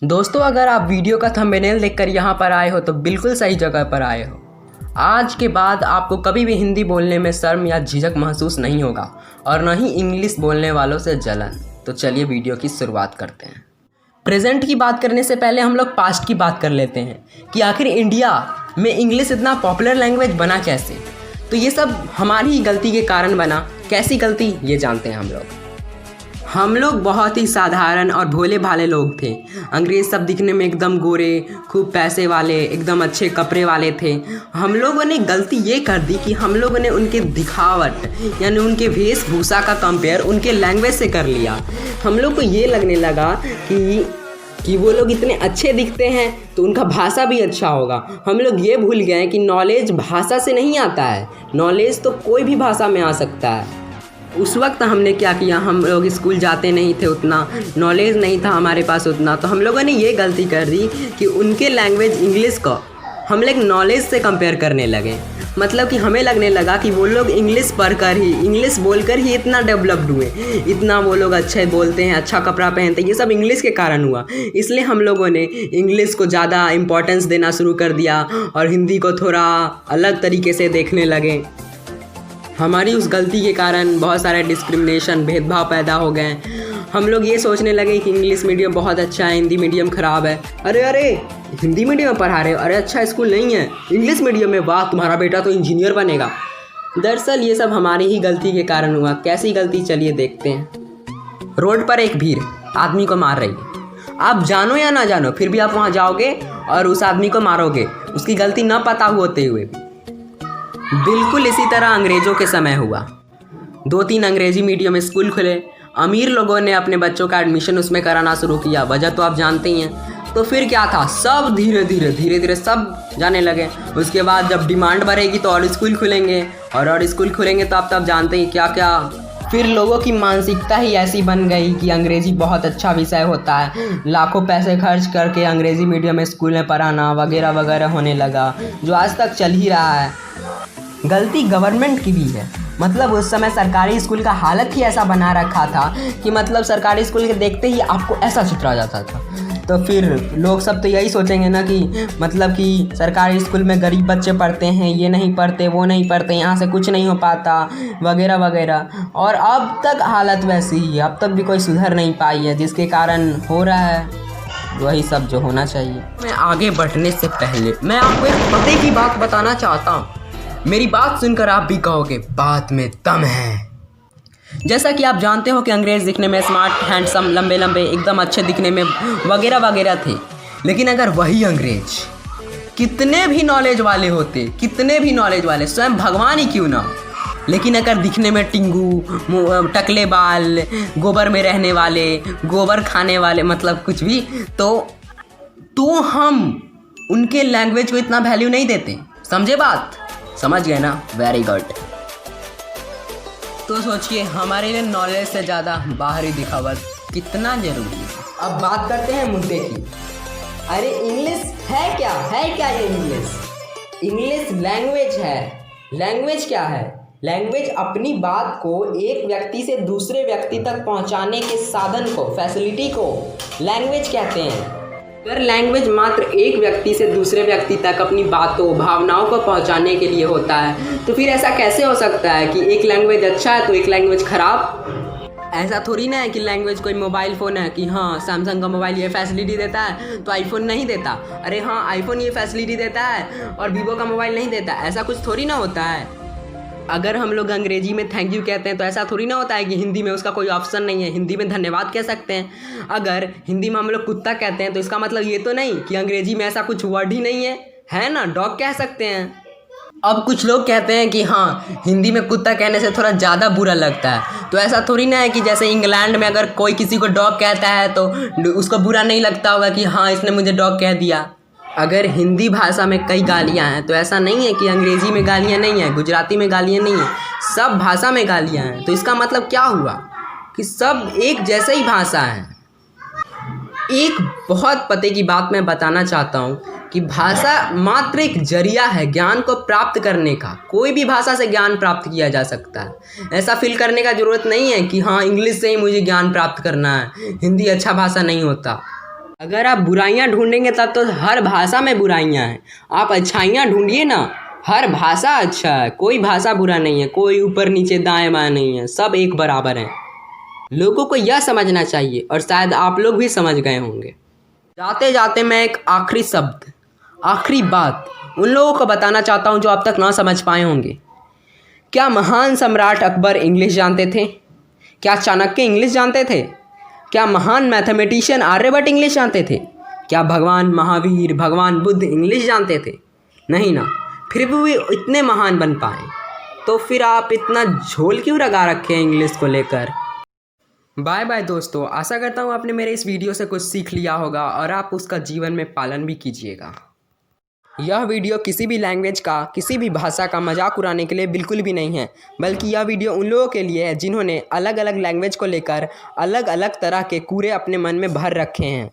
दोस्तों, अगर आप वीडियो का थंबनेल देखकर यहाँ पर आए हो तो बिल्कुल सही जगह पर आए हो। आज के बाद आपको कभी भी हिंदी बोलने में शर्म या झिझक महसूस नहीं होगा और न ही इंग्लिश बोलने वालों से जलन। तो चलिए वीडियो की शुरुआत करते हैं। प्रेजेंट की बात करने से पहले हम लोग पास्ट की बात कर लेते हैं कि आखिर इंडिया में इंग्लिश इतना पॉपुलर लैंग्वेज बना कैसे। तो ये सब हमारी ही गलती के कारण बना। कैसी गलती, ये जानते हैं हम लोग बहुत ही साधारण और भोले भाले लोग थे। अंग्रेज़ सब दिखने में एकदम गोरे, खूब पैसे वाले, एकदम अच्छे कपड़े वाले थे। हम लोगों ने गलती ये कर दी कि हम लोगों ने उनके दिखावट यानी उनके वेशभूषा का कंपेयर उनके लैंग्वेज से कर लिया। हम लोग को ये लगने लगा कि वो लोग इतने अच्छे दिखते हैं तो उनका भाषा भी अच्छा होगा। हम लोग ये भूल गए कि नॉलेज भाषा से नहीं आता है, नॉलेज तो कोई भी भाषा में आ सकता है। उस वक्त हमने क्या किया, हम लोग स्कूल जाते नहीं थे, उतना नॉलेज नहीं था हमारे पास उतना, तो हम लोगों ने ये गलती कर दी कि उनके लैंग्वेज इंग्लिश को हम लोग नॉलेज से कंपेयर करने लगे। मतलब कि हमें लगने लगा कि वो लोग इंग्लिश पढ़कर ही, इंग्लिश बोलकर ही इतना डेवलप्ड हुए, इतना वो लोग अच्छे बोलते हैं, अच्छा कपड़ा पहनते हैं, ये सब इंग्लिश के कारण हुआ। इसलिए हम लोगों ने इंग्लिश को ज़्यादा इम्पोर्टेंस देना शुरू कर दिया और हिंदी को थोड़ा अलग तरीके से देखने लगे। हमारी उस गलती के कारण बहुत सारे डिस्क्रिमिनेशन, भेदभाव पैदा हो गए। हम लोग ये सोचने लगे कि इंग्लिश मीडियम बहुत अच्छा है, हिंदी मीडियम ख़राब है। अरे हिंदी मीडियम में पढ़ा रहे हो, अरे अच्छा स्कूल नहीं है, इंग्लिश मीडियम में, वाह तुम्हारा बेटा तो इंजीनियर बनेगा। दरअसल ये सब हमारी ही गलती के कारण हुआ। कैसी गलती, चलिए देखते हैं। रोड पर एक भीड़ आदमी को मार रही है। आप जानो या ना जानो, फिर भी आप वहाँ जाओगे और उस आदमी को मारोगे, उसकी गलती न पता होते हुए भी। बिल्कुल इसी तरह अंग्रेज़ों के समय हुआ। 2-3 अंग्रेज़ी मीडियम स्कूल खुले, अमीर लोगों ने अपने बच्चों का एडमिशन उसमें कराना शुरू किया। वजह तो आप जानते ही हैं। तो फिर क्या था, सब धीरे धीरे सब जाने लगे। उसके बाद जब डिमांड बढ़ेगी तो और स्कूल खुलेंगे, और स्कूल खुलेंगे तो आप तब जानते ही क्या क्या। फिर लोगों की मानसिकता ही ऐसी बन गई कि अंग्रेज़ी बहुत अच्छा विषय होता है, लाखों पैसे खर्च करके अंग्रेज़ी मीडियम स्कूल में पढ़ाना वगैरह वगैरह होने लगा, जो आज तक चल ही रहा है। गलती गवर्नमेंट की भी है। मतलब उस समय सरकारी स्कूल का हालत ही ऐसा बना रखा था कि मतलब सरकारी स्कूल के देखते ही आपको ऐसा चित्रा जाता था। तो फिर लोग सब तो यही सोचेंगे ना कि मतलब कि सरकारी स्कूल में गरीब बच्चे पढ़ते हैं, ये नहीं पढ़ते, वो नहीं पढ़ते, यहाँ से कुछ नहीं हो पाता वगैरह वगैरह। और अब तक हालत वैसी ही है, अब तक भी कोई सुधर नहीं पाई है, जिसके कारण हो रहा है वही सब जो होना चाहिए। मैं आगे बढ़ने से पहले मैं आपको एक पते की बात बताना चाहता हूँ। मेरी बात सुनकर आप भी कहोगे बात में दम है। जैसा कि आप जानते हो कि अंग्रेज़ दिखने में स्मार्ट, हैंडसम, लंबे लंबे, एकदम अच्छे दिखने में वगैरह वगैरह थे। लेकिन अगर वही अंग्रेज कितने भी नॉलेज वाले होते, कितने भी नॉलेज वाले, स्वयं भगवान ही क्यों ना, लेकिन अगर दिखने में टिंगू, टकले बाल, गोबर में रहने वाले, गोबर खाने वाले, मतलब कुछ भी, तो हम उनके लैंग्वेज को इतना वैल्यू नहीं देते। समझे बात? समझ गए ना? Very good. तो सोचिए हमारे लिए नॉलेज से ज़्यादा बाहरी दिखावट कितना ज़रूरी है। अब बात करते हैं मुद्दे की। अरे इंग्लिश है क्या, ये इंग्लिश लैंग्वेज है। लैंग्वेज क्या है? लैंग्वेज अपनी बात को एक व्यक्ति से दूसरे व्यक्ति तक पहुंचाने के साधन को, फैसिलिटी को लैंग्वेज कहते हैं। अगर लैंग्वेज मात्र एक व्यक्ति से दूसरे व्यक्ति तक अपनी बातों, भावनाओं को पहुंचाने के लिए होता है, तो फिर ऐसा कैसे हो सकता है कि एक लैंग्वेज अच्छा है तो एक लैंग्वेज ख़राब? ऐसा थोड़ी ना है कि लैंग्वेज कोई मोबाइल फ़ोन है कि हाँ सैमसंग का मोबाइल ये फैसिलिटी देता है तो आईफोन नहीं देता। अरे हाँ, आईफोन ये फैसिलिटी देता है और वीवो का मोबाइल नहीं देता। ऐसा कुछ थोड़ी ना होता है। अगर हम लोग अंग्रेजी में थैंक यू कहते हैं तो ऐसा थोड़ी ना होता है कि हिंदी में उसका कोई ऑप्शन नहीं है। हिंदी में धन्यवाद कह सकते हैं। अगर हिंदी में हम लोग कुत्ता कहते हैं तो इसका मतलब ये तो नहीं कि अंग्रेजी में ऐसा कुछ वर्ड ही नहीं है ना? डॉग कह सकते हैं। अब कुछ लोग कहते हैं कि हाँ हिंदी में कुत्ता कहने से थोड़ा ज़्यादा बुरा लगता है, तो ऐसा थोड़ी ना है कि जैसे इंग्लैंड में अगर कोई किसी को डॉग कहता है तो उसको बुरा नहीं लगता होगा कि हाँ इसने मुझे डॉग कह दिया। अगर हिंदी भाषा में कई गालियाँ हैं तो ऐसा नहीं है कि अंग्रेज़ी में गालियाँ नहीं हैं, गुजराती में गालियाँ नहीं हैं, सब भाषा में गालियाँ हैं। तो इसका मतलब क्या हुआ कि सब एक जैसे ही भाषा है। एक बहुत पते की बात मैं बताना चाहता हूँ कि भाषा मात्र एक जरिया है ज्ञान को प्राप्त करने का। कोई भी भाषा से ज्ञान प्राप्त किया जा सकता है। ऐसा फील करने का ज़रूरत नहीं है कि हाँ इंग्लिश से ही मुझे ज्ञान प्राप्त करना है, हिंदी अच्छा भाषा नहीं होता। अगर आप बुराइयां ढूंढेंगे तब तो हर भाषा में बुराइयां हैं। आप अच्छाइयां ढूंढिए ना। हर भाषा अच्छा है, कोई भाषा बुरा नहीं है, कोई ऊपर नीचे दाएं बाएं नहीं है, सब एक बराबर हैं। लोगों को यह समझना चाहिए और शायद आप लोग भी समझ गए होंगे। जाते जाते मैं एक आखिरी शब्द, आखिरी बात उन लोगों को बताना चाहता हूँ जो अब तक ना समझ पाए होंगे। क्या महान सम्राट अकबर इंग्लिश जानते थे? क्या चाणक्य इंग्लिश जानते थे? क्या महान मैथमेटिशियन आर्यभट्ट इंग्लिश जानते थे? क्या भगवान महावीर, भगवान बुद्ध इंग्लिश जानते थे? नहीं ना। फिर भी वे इतने महान बन पाए। तो फिर आप इतना झोल क्यों लगा रखे हैं इंग्लिश को लेकर? बाय बाय दोस्तों, आशा करता हूँ आपने मेरे इस वीडियो से कुछ सीख लिया होगा और आप उसका जीवन में पालन भी कीजिएगा। यह वीडियो किसी भी लैंग्वेज का, किसी भी भाषा का मजाक उड़ाने के लिए बिल्कुल भी नहीं है, बल्कि यह वीडियो उन लोगों के लिए है जिन्होंने अलग अलग लैंग्वेज को लेकर अलग अलग तरह के कूड़े अपने मन में भर रखे हैं।